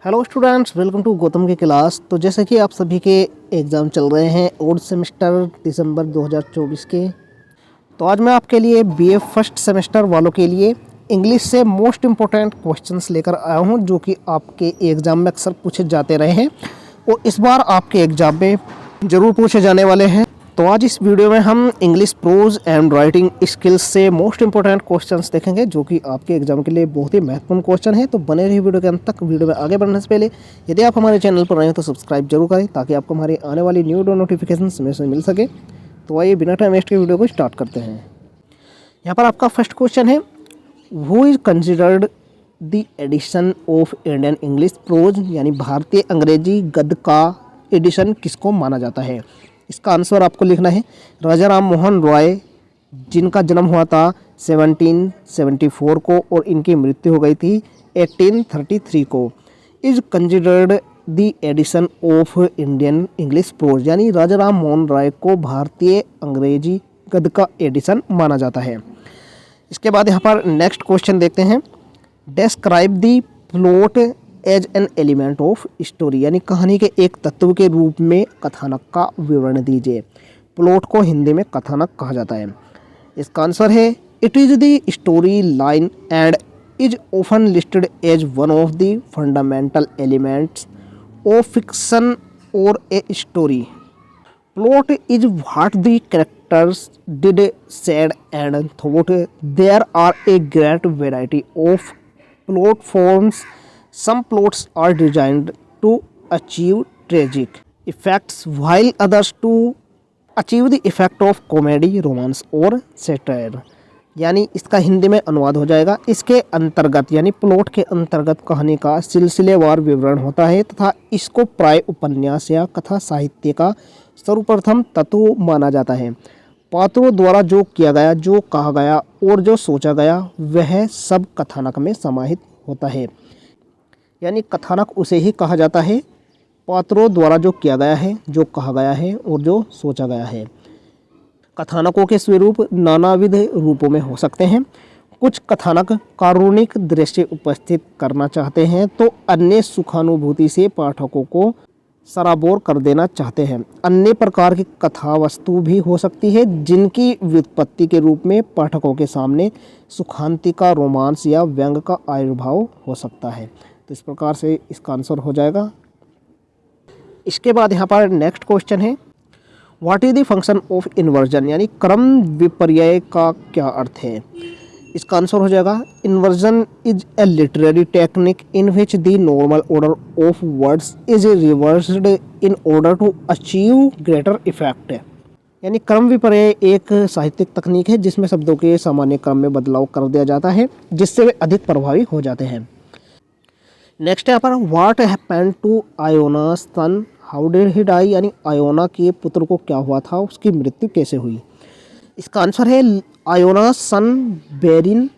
Hello students, welcome to Gautam की class. तो जैसे कि आप सभी के एग्ज़ाम चल रहे हैं ओल्ड सेमेस्टर दिसंबर 2024 के, तो आज मैं आपके लिए बीए फर्स्ट सेमेस्टर वालों के लिए इंग्लिश से मोस्ट इम्पोर्टेंट क्वेश्चंस लेकर आया हूं, जो कि आपके एग्ज़ाम में अक्सर पूछे जाते रहे हैं और इस बार आपके एग्ज़ाम में ज़रूर पूछे जाने वाले हैं। तो आज इस वीडियो में हम English pros and writing skills से मोस्ट इंपॉर्टेंट क्वेश्चंस देखेंगे, जो कि आपके एग्जाम के लिए बहुत ही महत्वपूर्ण क्वेश्चन है। तो बने रहिए वीडियो के अंत तक। वीडियो में आगे बढ़ने से पहले यदि आप हमारे चैनल पर नए हैं तो सब्सक्राइब जरूर करें, ताकि आपको हमारी आने वाली न्यू नोटिफिकेशन समय से मिल सके। तो आइए बिना टाइम वेस्ट के वीडियो को स्टार्ट करते हैं। यहाँ पर आपका फर्स्ट क्वेश्चन है, who is considered the edition of Indian English prose, यानी भारतीय अंग्रेजी गद्य का एडिशन किसको माना जाता है। इसका आंसर आपको लिखना है राजा राम मोहन रॉय, जिनका जन्म हुआ था 1774 को और इनकी मृत्यु हो गई थी 1833 को। Is considered the edition of Indian English prose, यानी राजा राम मोहन रॉय को भारतीय अंग्रेजी गद्य का एडिशन माना जाता है। इसके बाद यहाँ पर नेक्स्ट क्वेश्चन देखते हैं, describe the plot as an element of story, यानी कहानी के एक तत्व के रूप में कथानक का विवरण दीजिए। प्लॉट को हिंदी में कथानक कहा जाता है। इसका आंसर है it is the story line and is often listed as one of the fundamental elements of fiction और a story. Plot is what the characters did said and thought. There are a great variety of plot forms. Some plots are designed to achieve tragic effects, while others to achieve the effect of comedy, romance और satire. यानी इसका हिंदी में अनुवाद हो जाएगा, इसके अंतर्गत यानी प्लॉट के अंतर्गत कहानी का सिलसिलेवार विवरण होता है तथा इसको प्राय उपन्यास या कथा साहित्य का सर्वप्रथम तत्व माना जाता है। पात्रों द्वारा जो किया गया, जो कहा गया और जो सोचा गया, वह सब कथानक में समाहित होता है। यानी कथानक उसे ही कहा जाता है पात्रों द्वारा जो किया गया है, जो कहा गया है और जो सोचा गया है। कथानकों के स्वरूप नानाविध रूपों में हो सकते हैं। कुछ कथानक कारुणिक दृश्य उपस्थित करना चाहते हैं, तो अन्य सुखानुभूति से पाठकों को सराबोर कर देना चाहते हैं। अन्य प्रकार की कथा वस्तु भी हो सकती है, जिनकी व्युत्पत्ति के रूप में पाठकों के सामने सुखांति का रोमांस या व्यंग का आविर्भाव हो सकता है। तो इस प्रकार से इसका आंसर हो जाएगा। इसके बाद यहाँ पर नेक्स्ट क्वेश्चन है, what is the function of inversion, यानी क्रम विपर्यय का क्या अर्थ है। इसका आंसर हो जाएगा inversion is a literary technique in which the normal order of words is reversed in order to achieve greater effect. यानी क्रम विपर्यय एक साहित्यिक तकनीक है जिसमें शब्दों के सामान्य क्रम में बदलाव कर दिया जाता है, जिससे वे अधिक प्रभावी हो जाते हैं। नेक्स्ट यहाँ पर what happened to Iona son, how did he die, यानी आयोना के पुत्र को क्या हुआ था, उसकी मृत्यु कैसे हुई। इसका आंसर है Iona son Berin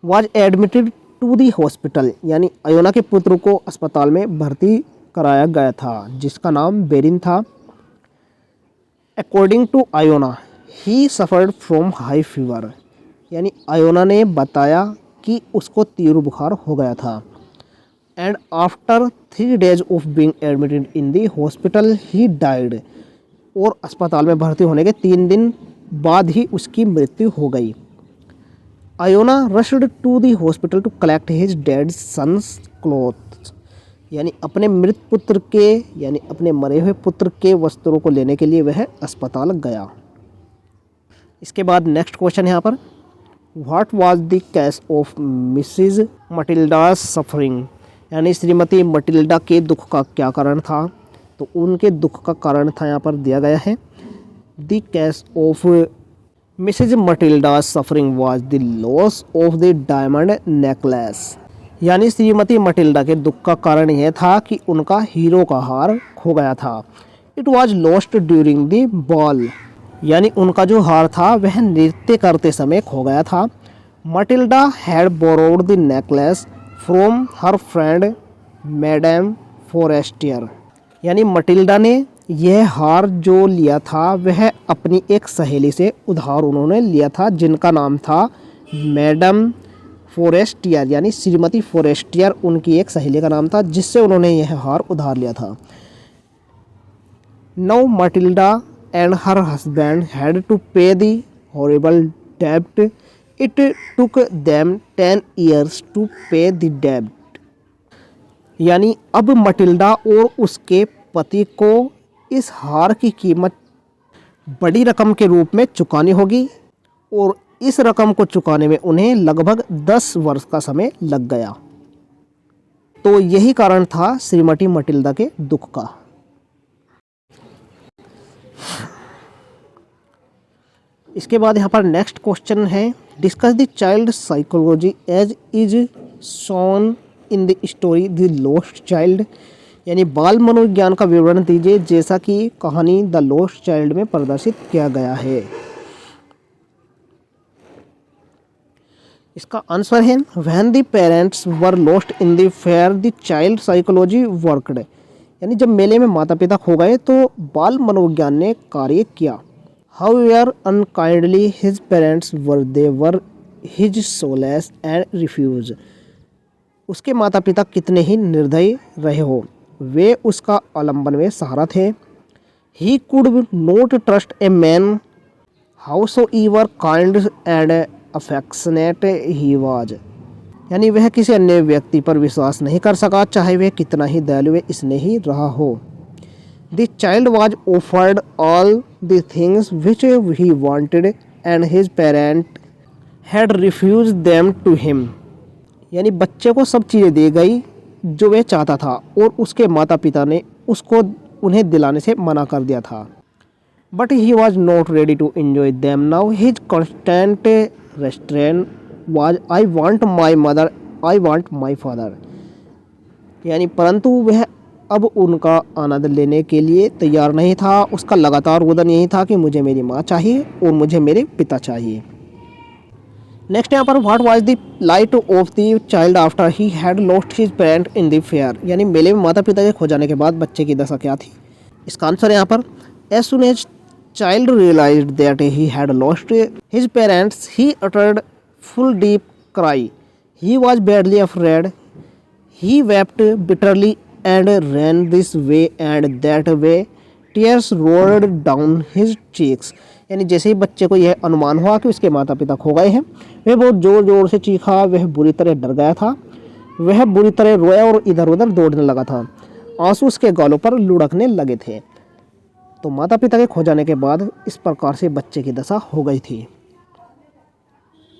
was admitted to the hospital, यानी आयोना के पुत्र को अस्पताल में भर्ती कराया गया था, जिसका नाम बेरिन था। According to Iona he suffered from high fever, यानी आयोना ने बताया कि उसको तीव्र बुखार हो गया था। And after 3 days of being admitted in the hospital he died, और अस्पताल में भर्ती होने के 3 दिन बाद ही उसकी मृत्यु हो गई। Iona rushed to the hospital to collect his dead son's clothes, यानी अपने मृत पुत्र के, यानी अपने मरे हुए पुत्र के वस्त्रों को लेने के लिए वह अस्पताल गया। इसके बाद नेक्स्ट क्वेश्चन यहाँ पर, what was the case of Mrs Matilda's suffering, यानी श्रीमती मटिल्डा के दुख का क्या कारण था। तो उनके दुख का कारण था यहाँ पर दिया गया है, the case of Mrs Matilda suffering was the loss of the diamond necklace, यानी श्रीमती मटिल्डा के दुख का कारण यह था कि उनका हीरो का हार खो गया था। It was lost during the ball, यानी उनका जो हार था वह नृत्य करते समय खो गया था। Matilda had borrowed the necklace from her friend madam Forestier, यानी मटिल्डा ने यह हार जो लिया था वह अपनी एक सहेली से उधार उन्होंने लिया था, जिनका नाम था मैडम फोरेस्टियर यानी श्रीमती फोरेस्टियर उनकी एक सहेली का नाम था, जिससे उन्होंने यह हार उधार लिया था। Now Matilda and her husband had to pay the horrible डेब्ट। It took them 10 years to pay the डेब्ट। यानी अब मटिल्डा और उसके पति को इस हार की कीमत बड़ी रकम के रूप में चुकानी होगी, और इस रकम को चुकाने में उन्हें लगभग 10 वर्ष का समय लग गया। तो यही कारण था श्रीमती मटिल्डा के दुख का। इसके बाद यहाँ पर नेक्स्ट क्वेश्चन है, discuss the child psychology as is shown in the story the lost child. यानी बाल मनोविज्ञान का विवरण दीजिए जैसा कि कहानी द लॉस्ट चाइल्ड में प्रदर्शित किया गया है। इसका आंसर है, when the parents were lost in the fair the child psychology worked. यानी जब मेले में माता पिता खो गए तो बाल मनोविज्ञान ने कार्य किया। However unkindly his parents were his solace and refuge. उसके माता पिता कितने ही निर्दयी रहे हो, वे उसका आलम्बन व सहारा थे। He could not trust a man howsoever kind and affectionate he was. यानी वह किसी अन्य व्यक्ति पर विश्वास नहीं कर सका, चाहे वह कितना ही दयालु व स्नेही रहा हो। The child was offered all the things which he wanted and his parent had refused them to him. यानी बच्चे को सब चीज़ें दी गई जो वह चाहता था, और उसके माता पिता ने उसको उन्हें दिलाने से मना कर दिया था। But he was not ready to enjoy them now. His constant restrain was I want my mother, I want my father. यानी परंतु वह अब उनका आनंद लेने के लिए तैयार नहीं था। उसका लगातार रोदन यही था कि मुझे मेरी माँ चाहिए और मुझे मेरे पिता चाहिए। नेक्स्ट यहाँ पर, what was the light of the child after he had lost his parent in the fair. यानी मेले में माता पिता के खो जाने के बाद बच्चे की दशा क्या थी। इसका आंसर यहाँ पर, as soon as child realised that he had lost his parents he uttered full deep cry. He was badly afraid, he wept bitterly and ran this way and that way, tears rolled down his cheeks। यानी जैसे ही बच्चे को यह अनुमान हुआ कि उसके माता पिता खो गए हैं, वह बहुत ज़ोर ज़ोर से चीखा। वह बुरी तरह डर गया था, वह बुरी तरह रोया और इधर उधर दौड़ने लगा था। आंसू उसके गालों पर लुढ़कने लगे थे। तो माता पिता के खो जाने के बाद इस प्रकार से बच्चे की दशा हो गई थी।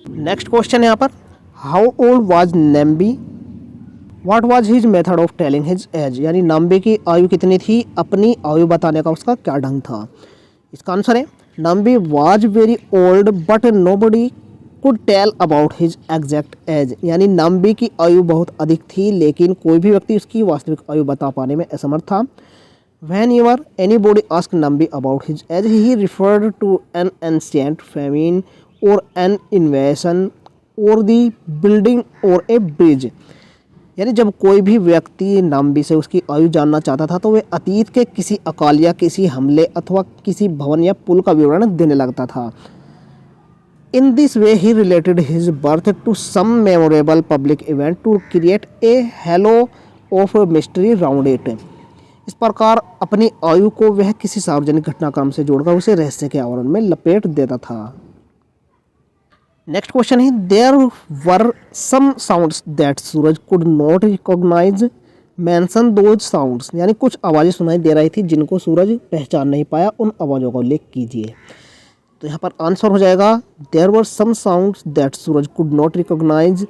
नेक्स्ट क्वेश्चन यहाँ पर, how old was Nambi, what was his method of telling his age. यानी नाम्बी की आयु कितनी थी, अपनी आयु बताने का उसका क्या ढंग था। इसका आंसर है, Nambi was very old but nobody could tell about his exact age. यानी नाम्बी की आयु बहुत अधिक थी, लेकिन कोई भी व्यक्ति उसकी वास्तविक आयु बता पाने में असमर्थ था। Whenever anybody asked Nambi about his age, he referred to an ancient famine or an invasion or the building or a bridge। यानी जब कोई भी व्यक्ति नाम्बी से उसकी आयु जानना चाहता था तो वह अतीत के किसी अकाल या किसी हमले अथवा किसी भवन या पुल का विवरण देने लगता था। In this way he related his birth to some memorable public event to create a halo of mystery round it। इस प्रकार अपनी आयु को वह किसी सार्वजनिक घटनाक्रम से जोड़कर उसे रहस्य के आवरण में लपेट देता था। नेक्स्ट क्वेश्चन है, there were some sounds that Suraj could not recognise, mention those sounds. यानी कुछ आवाज़ें सुनाई दे रही थी जिनको सूरज पहचान नहीं पाया, उन आवाज़ों का उल्लेख कीजिए। तो यहाँ पर आंसर हो जाएगा, there were some sounds that Suraj could not recognise,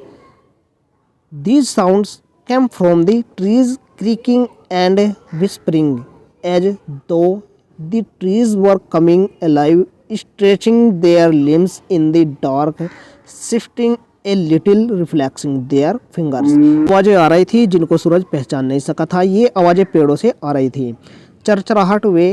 these sounds came from the trees creaking and whispering as though the trees were coming alive, stretching their limbs in the dark, shifting a little, reflecting their fingers। आवाज़ें आ रही थी जिनको सूरज पहचान नहीं सका था। ये आवाज़ें पेड़ों से आ रही थी। चरचराहट वे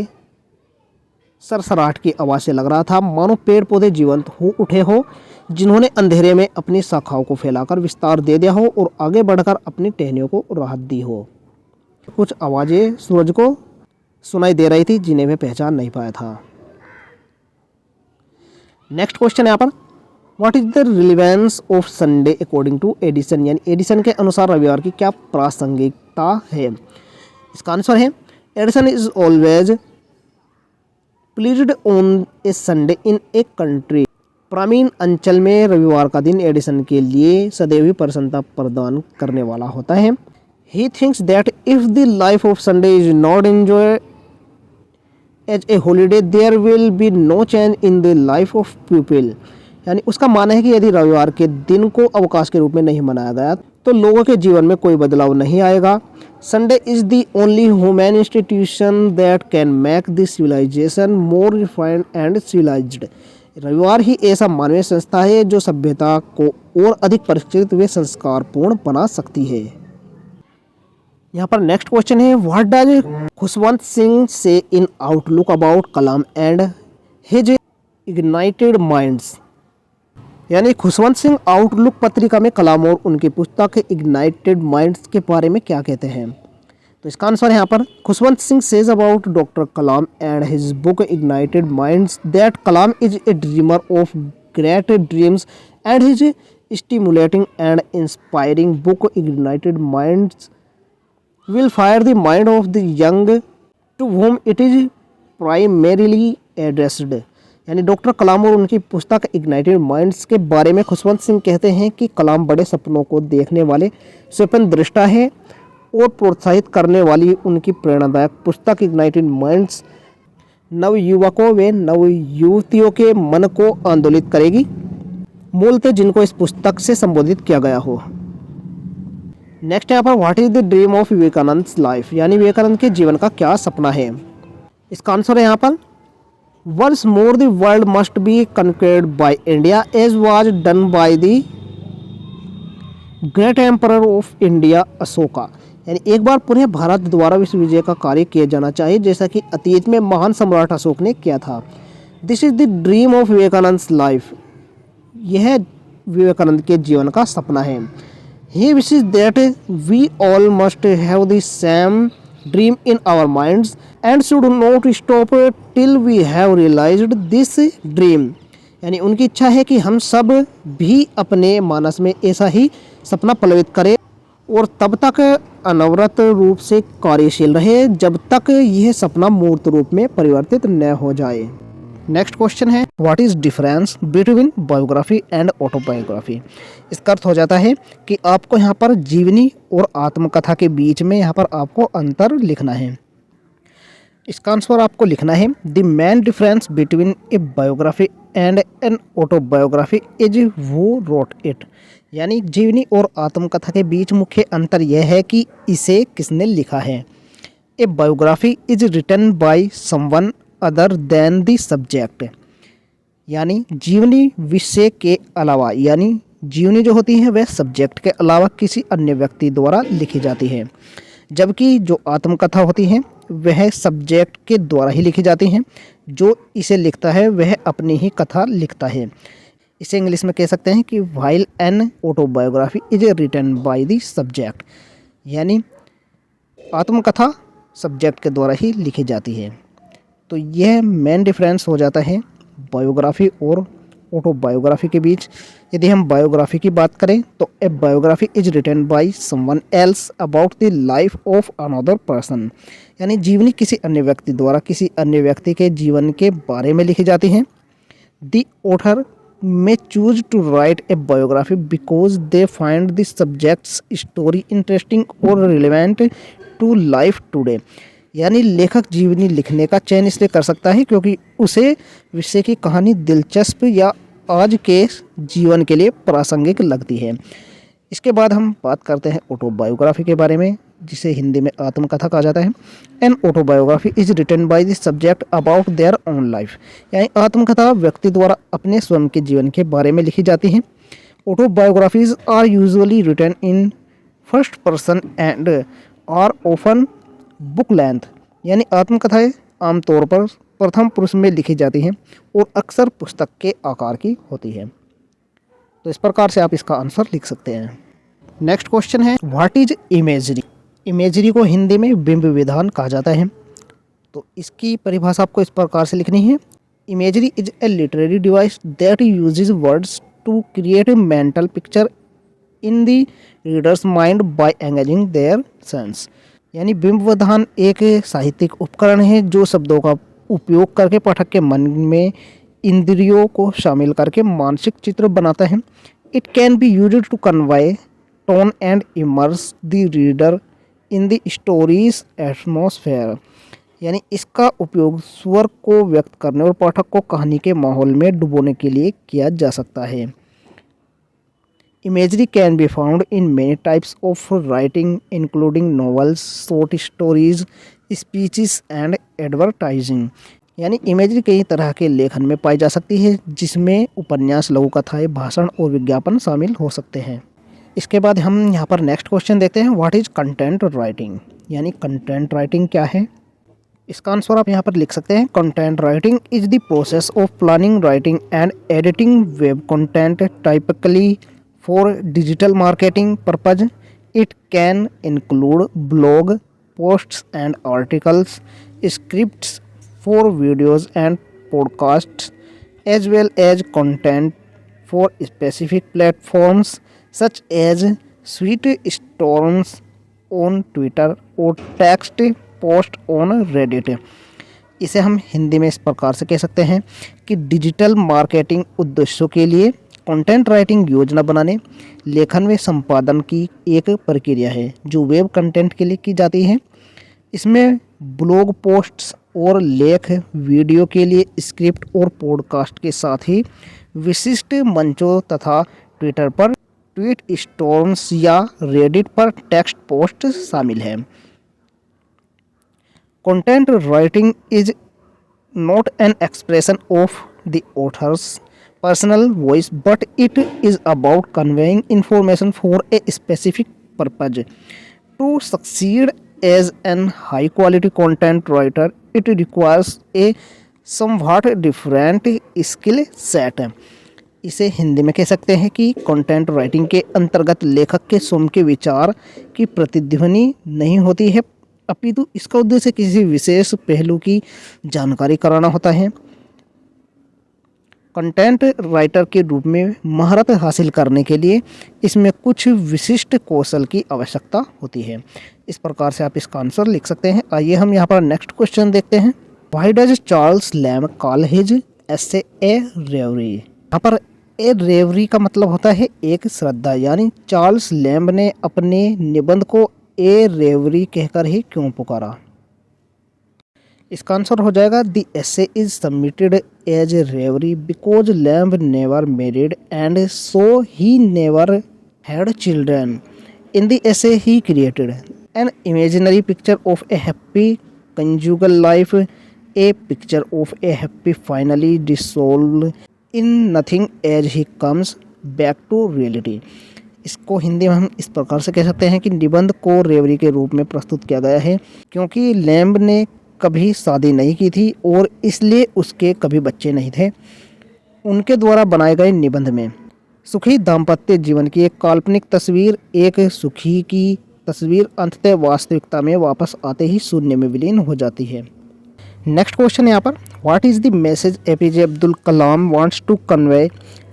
सरसराहट की आवाज़ से लग रहा था मानो पेड़ पौधे जीवंत हो उठे हो, जिन्होंने अंधेरे में अपनी शाखाओं को फैलाकर विस्तार दे दिया हो और आगे बढ़कर अपनी टहनियों को राहत दी हो। कुछ आवाज़ें सूरज को सुनाई दे रही थी जिन्हें वह पहचान नहीं पाया था। नेक्स्ट क्वेश्चन यहाँ पर, what is the relevance of Sunday according to Addison, यानी एडिसन के अनुसार रविवार की क्या प्रासंगिकता है। इसका आंसर है Edison is always pleased on A Sunday in a country. ग्रामीण अंचल में रविवार का दिन एडिसन के लिए सदैव ही प्रसन्नता प्रदान करने वाला होता है। He thinks that if the life of Sunday is not enjoy as a holiday there will be no change in the life of people, यानी उसका मानना है कि यदि रविवार के दिन को अवकाश के रूप में नहीं मनाया गया तो लोगों के जीवन में कोई बदलाव नहीं आएगा। Sunday is the only human institution that can make the civilisation more refined and civilised. रविवार ही ऐसा मानवीय संस्था है जो सभ्यता को और अधिक परिष्कृत व संस्कारपूर्ण बना सकती है। यहाँ पर नेक्स्ट क्वेश्चन है what does Khushwant Singh say in outlook about Kalam and his ignited minds, यानी खुशवंत सिंह आउटलुक पत्रिका में कलाम और उनकी पुस्तक इग्नाइटेड माइंड्स के बारे में क्या कहते हैं। तो इसका आंसर है यहाँ पर Khushwant Singh says about doctor Kalam and his book ignited minds that Kalam is a dreamer of great dreams and his stimulating and inspiring book ignited minds will fire the mind of the young to whom it is primarily addressed। यानी doctor कलाम और उनकी पुस्तक ignited minds के बारे में खुशवंत सिंह कहते हैं कि कलाम बड़े सपनों को देखने वाले स्वप्न दृष्टा है और प्रोत्साहित करने वाली उनकी प्रेरणादायक पुस्तक इग्नाइटेड माइंड्स नव युवकों व नव युवतियों के मन को आंदोलित करेगी, मूलतः जिनको इस पुस्तक से संबोधित किया गया हो। नेक्स्ट यहाँ पर what is the dream of Vivekananda life, यानी विवेकानंद के जीवन का क्या सपना है। इसका आंसर है यहाँ पर once more the world must be conquered by India as was done by the great emperor of India Ashoka, यानी एक बार पुनः भारत द्वारा विश्व विजय का कार्य किया जाना चाहिए जैसा कि अतीत में महान सम्राट अशोक ने किया था। This is the dream of Vivekananda life, यह विवेकानंद के जीवन का सपना है। He wishes that we all must have the same dream in our minds and should not stop till we have realized this dream, यानी उनकी इच्छा है कि हम सब भी अपने मानस में ऐसा ही सपना पल्लवित करें और तब तक अनवरत रूप से कार्यशील रहे जब तक यह सपना मूर्त रूप में परिवर्तित न हो जाए। नेक्स्ट क्वेश्चन है what is difference between biography and autobiography. इसका अर्थ हो जाता है कि आपको यहाँ पर जीवनी और आत्मकथा के बीच में यहाँ पर आपको अंतर लिखना है। इसका आंसर आपको लिखना है the main difference between A biography and N autobiography is वो रोट इट, यानी जीवनी और आत्मकथा के बीच मुख्य अंतर यह है कि इसे किसने लिखा है। A biography is written by someone other than the subject, यानी जीवनी विषय के अलावा, यानी जीवनी जो होती है वह सब्जेक्ट के अलावा किसी अन्य व्यक्ति द्वारा लिखी जाती है, जबकि जो आत्मकथा होती है वह सब्जेक्ट के द्वारा ही लिखी जाती हैं। जो इसे लिखता है वह अपनी ही कथा लिखता है। इसे इंग्लिश में कह सकते हैं कि while an autobiography is written by the subject, यानी आत्मकथा सब्जेक्ट के द्वारा ही लिखी जाती है। तो यह मेन डिफरेंस हो जाता है बायोग्राफी और ऑटोबायोग्राफी के बीच। यदि हम बायोग्राफी की बात करें तो a biography is written by someone else about the life of another person, यानी जीवनी किसी अन्य व्यक्ति द्वारा किसी अन्य व्यक्ति के जीवन के बारे में लिखी जाती है। The author may choose to write a biography because they find the subject's story interesting or relevant to life today, यानी लेखक जीवनी लिखने का चयन इसलिए कर सकता है क्योंकि उसे विषय की कहानी दिलचस्प या आज के जीवन के लिए प्रासंगिक लगती है। इसके बाद हम बात करते हैं ऑटोबायोग्राफी के बारे में, जिसे हिंदी में आत्मकथा कहा जाता है। An autobiography is written by the subject about their own life, यानी आत्मकथा व्यक्ति द्वारा अपने स्वयं के जीवन के बारे में लिखी जाती हैं। Autobiographies are usually written in first person and are often book length, यानी आत्मकथाएं आमतौर पर प्रथम पुरुष में लिखी जाती हैं और अक्सर पुस्तक के आकार की होती है। तो इस प्रकार से आप इसका आंसर लिख सकते हैं। नेक्स्ट क्वेश्चन है व्हाट इज इमेजरी। इमेजरी को हिंदी में बिंब विधान कहा जाता है। तो इसकी परिभाषा आपको इस प्रकार से लिखनी है। Imagery is a literary device that uses words to create a mental picture in the reader's mind by engaging their sense. यानी बिंबवधान एक साहित्यिक उपकरण है जो शब्दों का उपयोग करके पाठक के मन में इंद्रियों को शामिल करके मानसिक चित्र बनाता है। It can be used to convey tone and immerse the reader in the story's atmosphere. यानी इसका उपयोग स्वर को व्यक्त करने और पाठक को कहानी के माहौल में डुबोने के लिए किया जा सकता है। Imagery can be found in many types of writing, including novels, short stories, speeches and advertising। यानी इमेजरी कई तरह के लेखन में पाई जा सकती है जिसमें उपन्यास, लघु कथाएं, भाषण और विज्ञापन शामिल हो सकते हैं। इसके बाद हम यहाँ पर नेक्स्ट क्वेश्चन देखते हैं, व्हाट इज कंटेंट राइटिंग। यानी कंटेंट राइटिंग क्या है। इसका आंसर आप यहाँ पर लिख सकते हैं, content writing is the process of planning, writing and editing web content typically for digital marketing purpose. It can include blog posts and articles, scripts for videos and podcasts, as well as content for specific platforms such as tweet storms on Twitter or text post on Reddit। इसे हम हिंदी में इस प्रकार से कह सकते हैं कि डिजिटल मार्केटिंग उद्देश्यों के लिए कंटेंट राइटिंग योजना बनाने, लेखन व संपादन की एक प्रक्रिया है जो वेब कंटेंट के लिए की जाती है। इसमें ब्लॉग पोस्ट्स और लेख, वीडियो के लिए स्क्रिप्ट और पॉडकास्ट के साथ ही विशिष्ट मंचों तथा ट्विटर पर ट्वीट स्टॉर्म्स या रेडिट पर टेक्स्ट पोस्ट शामिल है। Content writing is not an expression of the author's personal voice, but it is about conveying information for a specific purpose. To succeed as an high quality content writer, it requires a somewhat different skill set। इसे हिंदी में कह सकते हैं कि content writing के अंतर्गत लेखक के स्वयं के विचार की प्रतिध्वनि नहीं होती है, अपितु इसका उद्देश्य किसी विशेष पहलू की जानकारी कराना होता है। कंटेंट राइटर के रूप में महारत हासिल करने के लिए इसमें कुछ विशिष्ट कौशल की आवश्यकता होती है। इस प्रकार से आप इसका आंसर लिख सकते हैं। आइए हम यहाँ पर नेक्स्ट क्वेश्चन देखते हैं, why does Charles Lamb call his essay a reverie. यहाँ पर ए रेवरी का मतलब होता है एक श्रद्धा, यानी चार्ल्स लैम्ब ने अपने निबंध को ए रेवरी कहकर ही क्यों पुकारा। इसका आंसर हो जाएगा, the essay is submitted as a reverie because Lamb never married and so he never had children. In the essay he created an imaginary picture of a happy conjugal life, a picture of a happy finally dissolve in nothing as he comes back to reality. इसको हिंदी में हम इस प्रकार से कह सकते हैं कि निबंध को रेवरी के रूप में प्रस्तुत किया गया है क्योंकि लैम्ब ने कभी शादी नहीं की थी और इसलिए उसके कभी बच्चे नहीं थे। उनके द्वारा बनाए गए निबंध में सुखी दाम्पत्य जीवन की एक काल्पनिक तस्वीर, एक सुखी की तस्वीर अंततः वास्तविकता में वापस आते ही शून्य में विलीन हो जाती है। नेक्स्ट क्वेश्चन यहाँ पर, what is the message APJ Abdul Kalam wants to convey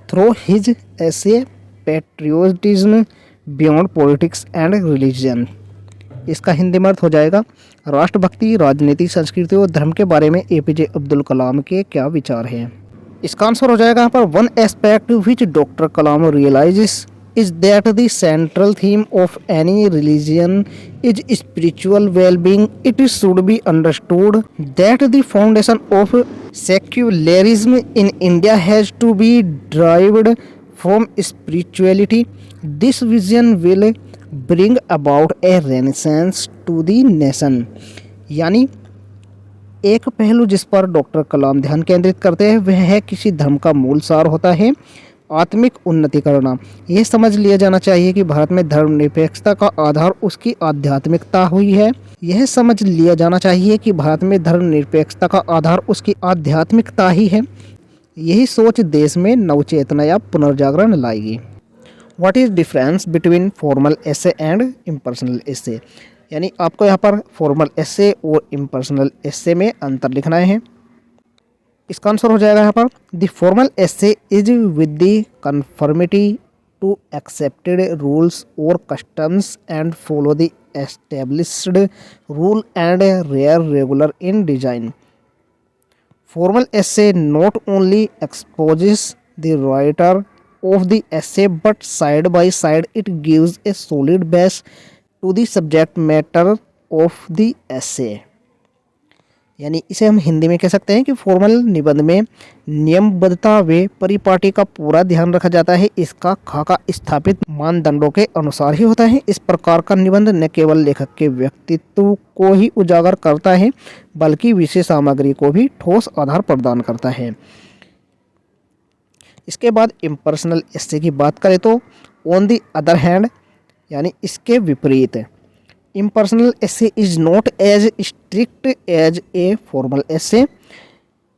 through his essay patriotism beyond politics and religion. इसका हिंदी में अर्थ हो जाएगा, राष्ट्रभक्ति, राजनीति, संस्कृति और धर्म के बारे में एपीजे अब्दुल कलाम के क्या विचार हैं। इसका आंसर हो जाएगा यहाँ पर, one aspect which doctor Kalam realises is that the central theme of any religion is spiritual well-being. It should be understood that the foundation of secularism in India has to be derived from spirituality. This vision will bring about a renaissance to the nation। यानी एक पहलू जिस पर doctor कलाम ध्यान केंद्रित करते हैं वह है किसी धर्म का मूल सार होता है आत्मिक उन्नति करना। यह समझ लिया जाना चाहिए कि भारत में धर्मनिरपेक्षता का आधार उसकी आध्यात्मिकता हुई है। यह समझ लिया जाना चाहिए कि भारत में धर्मनिरपेक्षता का आधार उसकी आध्यात्मिकता ही है। यही सोच देश में नवचेतना या पुनर्जागरण लाएगी। What is difference between formal essay and impersonal essay. यानी आपको यहाँ पर फॉर्मल एसे और इम्पर्सनल एसे में अंतर लिखना है। इसका आंसर हो जाएगा यहाँ पर the formal essay is with the conformity to accepted rules और customs and follow the established rule and rare regular in design. Formal essay not only exposes the writer of the essay but side by side it gives a solid base to the subject matter of the essay. यानी इसे हम हिंदी में कह सकते हैं कि formal निबंध में नियमबद्धता व परिपाटी का पूरा ध्यान रखा जाता है. इसका खाका स्थापित मानदंडों के अनुसार ही होता है. इस प्रकार का निबंध न केवल लेखक के व्यक्तित्व को ही उजागर करता है बल्कि विषय सामग्री को भी ठोस आधार प्रदान करता है. इसके बाद इम्पर्सनल एसे की बात करें तो ऑन द अदर हैंड यानी इसके विपरीत impersonal essay is not as strict as a formal essay.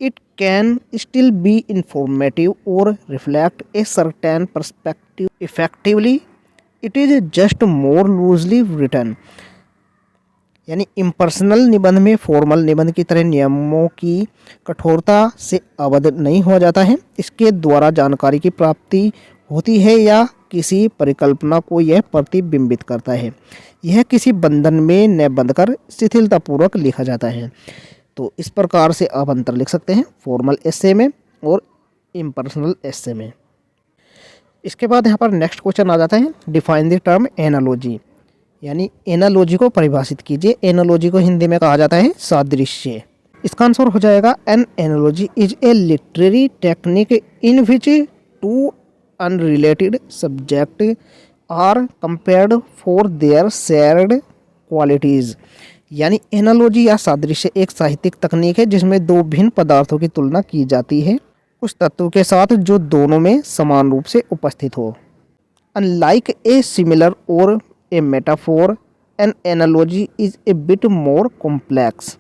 It can still be informative or reflect a certain perspective effectively. It is just more loosely written. यानी impersonal निबंध में formal निबंध की तरह नियमों की कठोरता से आबद्ध नहीं हो जाता है. इसके द्वारा जानकारी की प्राप्ति होती है या किसी परिकल्पना को यह प्रतिबिंबित करता है. यह किसी बंधन में न बंधकर शिथिलतापूर्वक लिखा जाता है. तो इस प्रकार से आप अंतर लिख सकते हैं फॉर्मल एसे में और इम्पर्सनल एसे में. इसके बाद यहाँ पर नेक्स्ट क्वेश्चन आ जाता है डिफाइन द टर्म एनालॉजी. यानी एनालॉजी को परिभाषित कीजिए. एनालॉजी को हिंदी में कहा जाता है सादृश्य. इसका आंसर हो जाएगा an analogy is a literary technique in which two unrelated subject are compared for their shared qualities. यानी एनालॉजी या सादृश्य एक साहित्यिक तकनीक है जिसमें दो भिन्न पदार्थों की तुलना की जाती है उस तत्व के साथ जो दोनों में समान रूप से उपस्थित हो. Unlike a similar or a metaphor, an analogy is a bit more complex.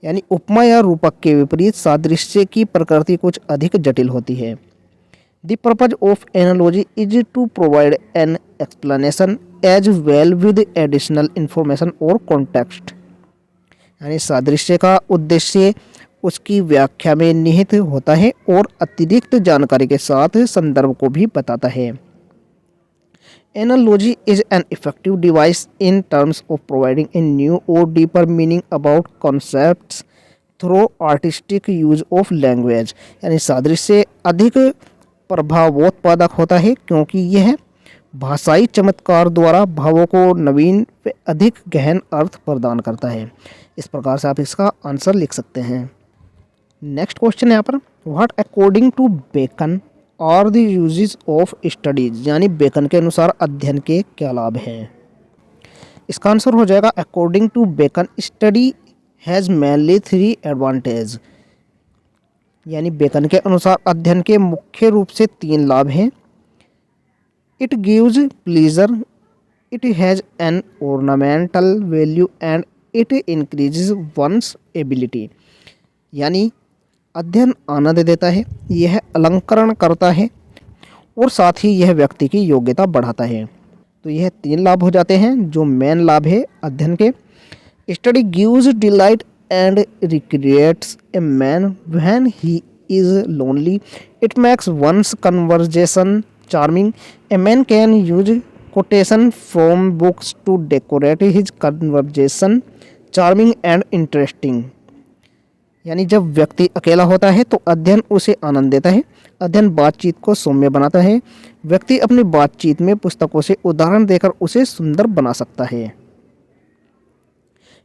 यानी उपमा या रूपक के विपरीत सादृश्य की प्रकृति कुछ अधिक जटिल होती है. The purpose of analogy is to provide an explanation as well with additional information or context. यानी सादृश्य का उद्देश्य उसकी व्याख्या में निहित होता है और अतिरिक्त जानकारी के साथ संदर्भ को भी बताता है. Analogy is an effective device in terms of providing a new or deeper meaning about concepts through artistic use of language. यानी सादृश्य अधिक प्रभावोत्पादक होता है क्योंकि यह भाषाई चमत्कार द्वारा भावों को नवीन व अधिक गहन अर्थ प्रदान करता है. इस प्रकार से आप इसका आंसर लिख सकते हैं. नेक्स्ट क्वेश्चन है यहाँ पर what according to Bacon are the uses of studies. यानी बेकन के अनुसार अध्ययन के क्या लाभ हैं. इसका आंसर हो जाएगा according to Bacon study has mainly 3 advantage. यानी बेकन के अनुसार अध्ययन के मुख्य रूप से 3 लाभ हैं. It gives pleasure, it has an ornamental value and it increases one's ability. यानी अध्ययन आनंद देता है, यह अलंकरण करता है और साथ ही यह व्यक्ति की योग्यता बढ़ाता है. तो यह 3 लाभ हो जाते हैं जो मेन लाभ है अध्ययन के. Study gives delight and recreates a man when he is lonely. It makes one's conversation charming. A man can use quotation from books to decorate his conversation charming and interesting. यानी जब व्यक्ति अकेला होता है तो अध्ययन उसे आनंद देता है. अध्ययन बातचीत को सौम्य बनाता है. व्यक्ति अपनी बातचीत में पुस्तकों से उदाहरण देकर उसे सुंदर बना सकता है.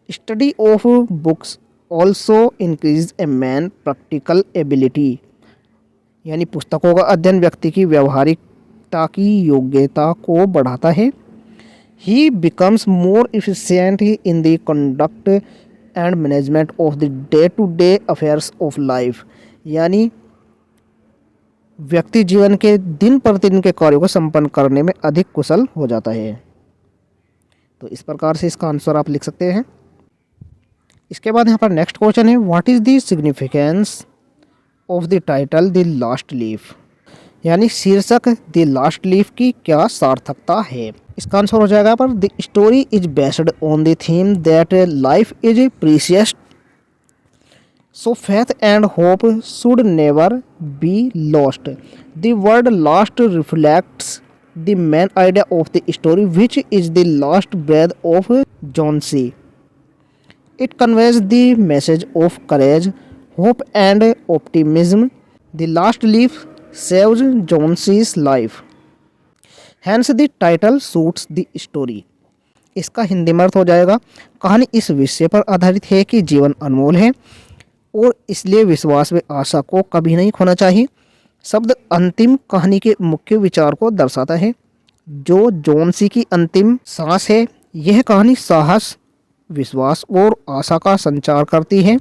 Study of books also increases a man practical ability. यानी पुस्तकों का अध्ययन व्यक्ति की व्यावहारिकता की योग्यता को बढ़ाता है. He becomes more efficient in the conduct and management of the day-to-day affairs of life. यानी व्यक्ति जीवन के दिन प्रतिदिन के कार्यों को संपन्न करने में अधिक कुशल हो जाता है. तो इस प्रकार से इसका आंसर आप लिख सकते हैं. इसके बाद यहाँ पर नेक्स्ट क्वेश्चन है what is the significance of the title the last leaf. यानी शीर्षक द लास्ट लीफ की क्या सार्थकता है. इसका आंसर हो जाएगा पर the story is based on the theme that life is precious So faith and hope should never be lost. The word "lost" reflects the main idea of the story, which is the last breath of Johnsy. It conveys the message of courage, hope, and optimism. The last leaf saves Jonesy's life. Hence the title suits the story. इसका हिंदी में अर्थ हो जाएगा, कहानी इस विषय पर आधारित है कि जीवन अनमोल है और इसलिए विश्वास व आशा को कभी नहीं खोना चाहिए। शब्द अंतिम कहानी के मुख्य विचार को दर्शाता है, जो जोन्सी की अंतिम सांस है। यह कहानी साहस, विश्वास और आशा का संचार करती है।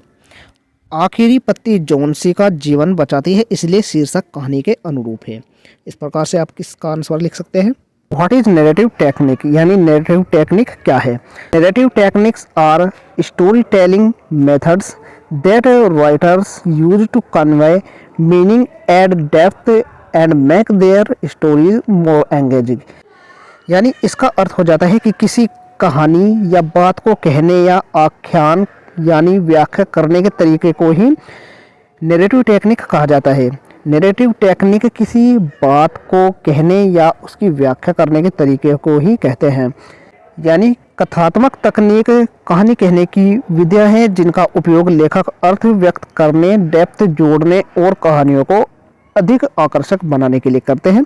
आखिरी पत्ती जोन्सी का जीवन बचाती है, इसलिए शीर्षक कहानी के अनुरूप है। इस प्रकार से आप किसका आंसर लिख सकते हैं। व्हाट इज नैरेटिव टेक्निक, यानी नैरेटिव टेक्निक क्या है। Narrative techniques are storytelling methods that writers use to convey meaning, add depth and make their stories more engaging. यानी इसका अर्थ हो जाता है कि किसी कहानी या बात को कहने या आख्यान यानी व्याख्या करने के तरीके को ही नैरेटिव टेक्निक कहा जाता है। नैरेटिव टेक्निक किसी बात को कहने या उसकी व्याख्या करने के तरीके को ही कहते हैं। यानी कथात्मक तकनीक कहानी कहने की विधियां हैं जिनका उपयोग लेखक अर्थ व्यक्त करने, डेप्थ जोड़ने और कहानियों को अधिक आकर्षक बनाने के लिए करते हैं।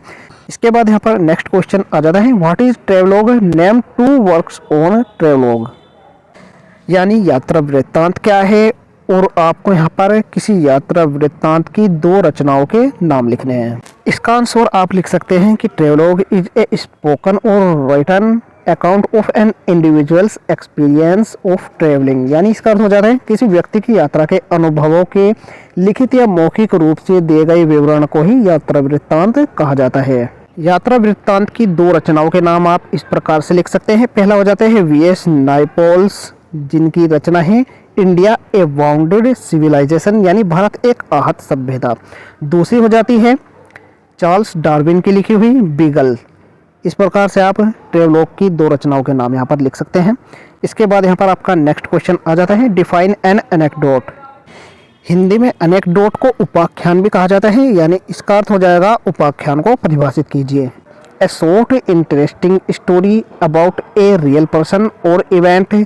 इसके बाद यहाँ पर नेक्स्ट क्वेश्चन आ जाता है, what is travelogue, name 2 works on travelogue. यानी यात्रा वृत्तांत क्या है और आपको यहाँ पर किसी यात्रा वृत्तांत की 2 रचनाओं के नाम लिखने हैं। इसका आंसर आप लिख सकते हैं कि ट्रेवलॉग इज ए स्पोकन और written account of an individual's experience of travelling. यानी इसका अर्थ हो जाता है किसी व्यक्ति की यात्रा के अनुभवों के लिखित या मौखिक रूप से दिए गए विवरण को ही यात्रा वृत्तांत कहा जाता है। यात्रा वृत्तांत की 2 रचनाओं के नाम आप इस प्रकार से लिख सकते हैं। पहला हो जाता है वीएस नाइपोल्स, जिनकी रचना है इंडिया ए वाउंडेड सिविलाइजेशन, यानी भारत एक आहत सभ्यता। दूसरी हो जाती है चार्ल्स डार्विन की लिखी हुई बीगल। इस प्रकार से आप ट्रेवलॉग की 2 रचनाओं के नाम यहाँ पर लिख सकते हैं। इसके बाद यहाँ पर आपका नेक्स्ट क्वेश्चन आ जाता है, डिफाइन एन एनेक्डोट। हिंदी में एनेक्डोट को उपाख्यान भी कहा जाता है, यानी इसका अर्थ हो जाएगा उपाख्यान को परिभाषित कीजिए। ए short interesting story about a real person और इवेंट।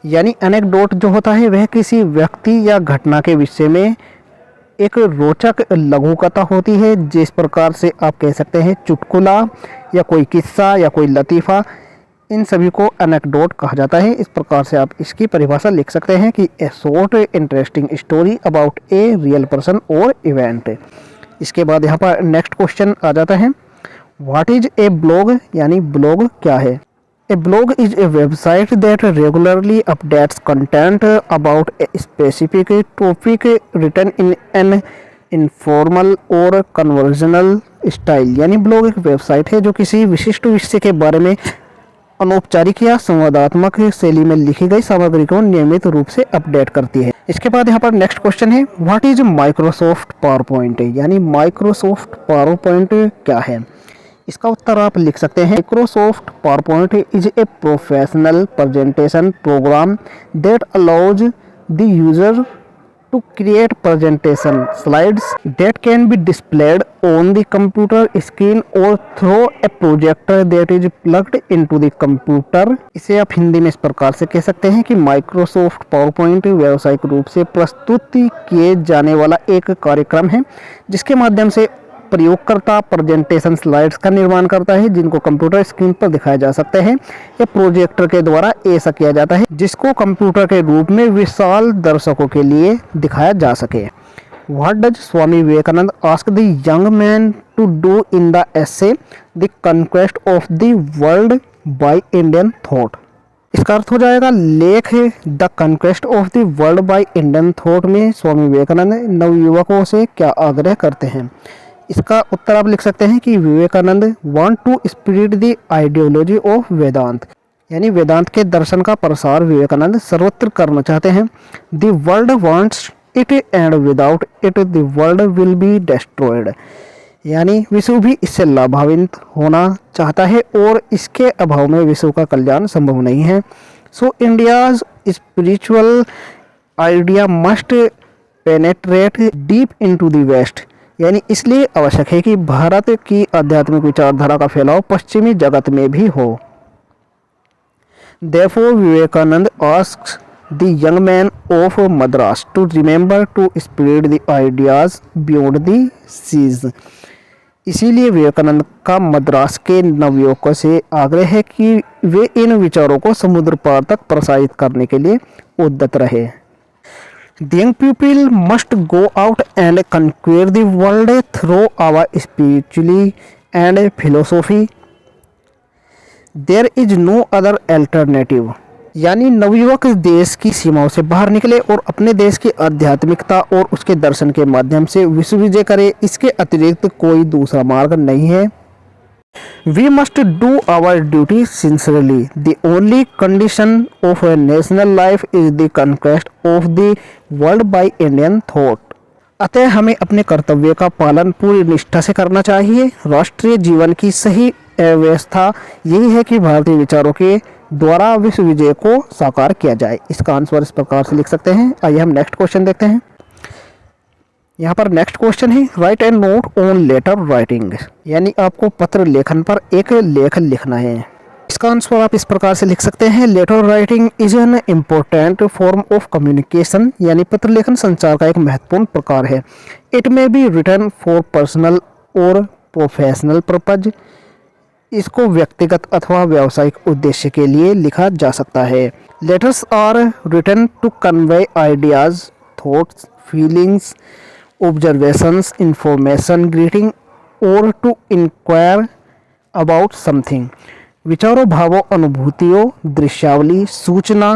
यानी एनेक्डोट जो होता है वह किसी व्यक्ति या घटना के विषय में एक रोचक लघु कथा होती है, जिस प्रकार से आप कह सकते हैं चुटकुला या कोई किस्सा या कोई लतीफ़ा, इन सभी को एनेक्डोट कहा जाता है। इस प्रकार से आप इसकी परिभाषा लिख सकते हैं कि ए short interesting story about a real person और इवेंट। इसके बाद यहाँ पर नेक्स्ट क्वेश्चन आ जाता है, व्हाट इज ए ब्लॉग, यानी ब्लॉग क्या है। A blog is a website that regularly updates content about a specific topic written in an informal or conversational style। यानी ब्लॉग एक वेबसाइट है जो किसी विशिष्ट विषय के बारे में अनौपचारिक या संवादात्मक शैली में लिखी गई सामग्री को नियमित रूप से अपडेट करती है। इसके बाद यहाँ पर नेक्स्ट क्वेश्चन है, what is Microsoft power point, यानी माइक्रोसॉफ्ट पावर पॉइंट क्या है। इसका उत्तर आप लिख सकते हैं, Microsoft power point is a professional presentation programme that allows the user to create presentation slides that can be displayed on the computer screen or through a projector that is plugged into the computer। इसे आप हिंदी में इस प्रकार से कह सकते हैं कि माइक्रोसॉफ्ट पावर पॉइंट व्यावसायिक रूप से प्रस्तुत किए जाने वाला एक कार्यक्रम है जिसके माध्यम से प्रयोगकर्ता प्रेजेंटेशन स्लाइड्स का निर्माण करता है जिनको कंप्यूटर स्क्रीन पर दिखाया जा सकता है या प्रोजेक्टर के द्वारा ऐसा किया जाता है जिसको कंप्यूटर के रूप में विशाल दर्शकों के लिए दिखाया जा सके। What does Swami Vivekananda ask the young man to do in the essay the conquest of the world by Indian thought. इसका अर्थ हो जाएगा लेख the conquest of the world by Indian thought में स्वामी विवेकानंद नवयुवकों से क्या आग्रह करते हैं। इसका उत्तर आप लिख सकते हैं कि Vivekananda want to spread the ideology of Vedanta, यानी वेदांत के दर्शन का प्रसार विवेकानंद सर्वत्र करना चाहते हैं। The world wants it and without it the world will be destroyed, यानी विश्व भी इससे लाभान्वित होना चाहता है और इसके अभाव में विश्व का कल्याण संभव नहीं है। So India's spiritual idea must penetrate deep into the West, यानी इसलिए आवश्यक है कि भारत की आध्यात्मिक विचारधारा का फैलाव पश्चिमी जगत में भी हो। Therefore, Vivekananda asks the young man of Madras to remember to spread the ideas beyond the seas. इसीलिए विवेकानंद का मद्रास के नवयुवकों से आग्रह है कि वे इन विचारों को समुद्र पार तक प्रसारित करने के लिए उद्यत रहे। The young people must go out and conquer the world through our spirituality and philosophy. There is no other alternative, यानी नवयुवक देश की सीमाओं से बाहर निकले और अपने देश की आध्यात्मिकता और उसके दर्शन के माध्यम से विश्व विजय करे। इसके अतिरिक्त कोई दूसरा मार्ग नहीं है। We must do our duty sincerely. The only condition of a national life is the conquest of the world by Indian thought. अतः हमें अपने कर्तव्य का पालन पूरी निष्ठा से करना चाहिए। राष्ट्रीय जीवन की सही व्यवस्था यही है कि भारतीय विचारों के द्वारा विश्व विजय को साकार किया जाए। इसका आंसर इस प्रकार से लिख सकते हैं। आइए हम नेक्स्ट क्वेश्चन देखते हैं। यहाँ पर नेक्स्ट क्वेश्चन है write and note on letter writing, यानी आपको पत्र लेखन पर एक लेख लिखना है। इसका आंसर आप इस प्रकार से लिख सकते हैं। Letter writing is an important form of communication, यानी पत्र लेखन संचार का एक महत्वपूर्ण प्रकार है। It may be written for personal और प्रोफेशनल पर्पज। इसको व्यक्तिगत अथवा व्यावसायिक उद्देश्य के लिए लिखा जा सकता है। Letters are written to convey ideas, thoughts, feelings, observations, information, greeting और टू इंक्वायर अबाउट समथिंग। विचारों, भावों, अनुभूतियों, दृश्यावली, सूचना,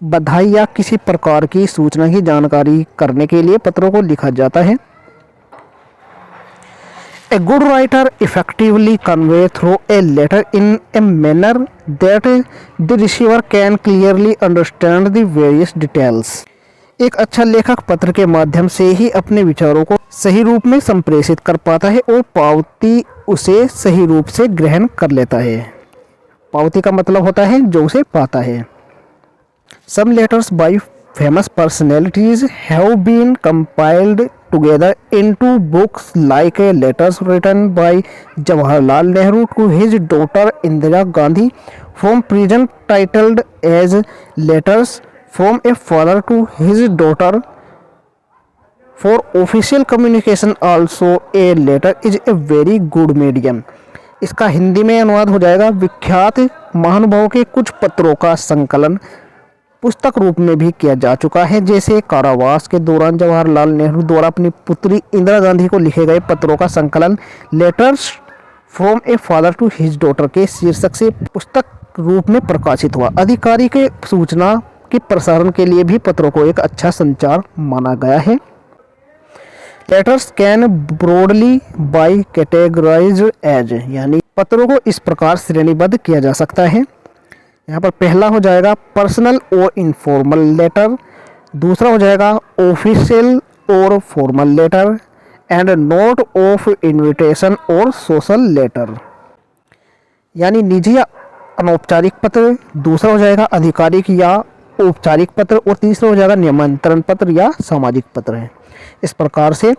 बधाई या किसी प्रकार की सूचना की जानकारी करने के लिए पत्रों को लिखा जाता है। A good writer effectively convey through a letter in a manner that the receiver can clearly understand the various details. एक अच्छा लेखक पत्र के माध्यम से ही अपने विचारों को सही रूप में संप्रेषित कर पाता है और पावती उसे सही रूप से ग्रहण कर लेता है। पावती का मतलब होता है जो उसे पाता है। Some letters by famous personalities have been compiled together into books like letters written by Jawaharlal Nehru to his daughter Indira Gandhi from prison, titled as Letters from a Father to his Daughter. For official communication also a letter is a very good medium. इसका हिंदी में अनुवाद हो जाएगा विख्यात महानुभावों के कुछ पत्रों का संकलन पुस्तक रूप में भी किया जा चुका है, जैसे कारावास के दौरान जवाहरलाल नेहरू द्वारा अपनी पुत्री इंदिरा गांधी को लिखे गए पत्रों का संकलन letters from a father to his daughter के शीर्षक से पुस्तक रूप में प्रकाशित हुआ। आधिकारिक सूचना के प्रसारण के लिए भी पत्रों को एक अच्छा संचार माना गया है। Letters can broadly by categorised as, यानी पत्रों को इस प्रकार श्रेणीबद्ध किया जा सकता है। यहाँ पर पहला हो जाएगा पर्सनल और इनफॉर्मल लेटर, दूसरा हो जाएगा ऑफिशियल और formal letter and note of invitation और सोशल लेटर, यानी निजी या अनौपचारिक पत्र, दूसरा हो जाएगा आधिकारिक या औपचारिक पत्र और तीसरा हो जाएगा निमंत्रण पत्र या सामाजिक पत्र है। इस प्रकार से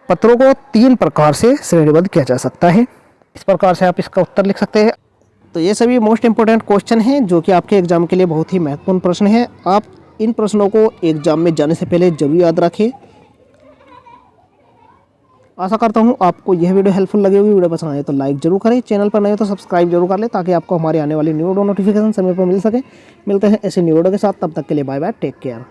पत्रों को 3 प्रकार से श्रेणीबद्ध किया जा सकता है। इस प्रकार से आप इसका उत्तर लिख सकते हैं। तो ये सभी मोस्ट इंपॉर्टेंट क्वेश्चन हैं जो कि आपके एग्जाम के लिए बहुत ही महत्वपूर्ण प्रश्न हैं। आप इन प्रश्नों को एग्जाम में जाने से पहले जरूर याद रखें। आशा करता हूँ आपको यह वीडियो हेल्पफुल लगी होगी। वीडियो पसंद आए तो लाइक जरूर करें, चैनल पर नए हो तो सब्सक्राइब जरूर कर लें ताकि आपको हमारे आने वाली न्यू वीडियो नोटिफिकेशन समय पर मिल सके। मिलते हैं ऐसे न्यू वीडियो के साथ, तब तक के लिए बाय बाय, टेक केयर।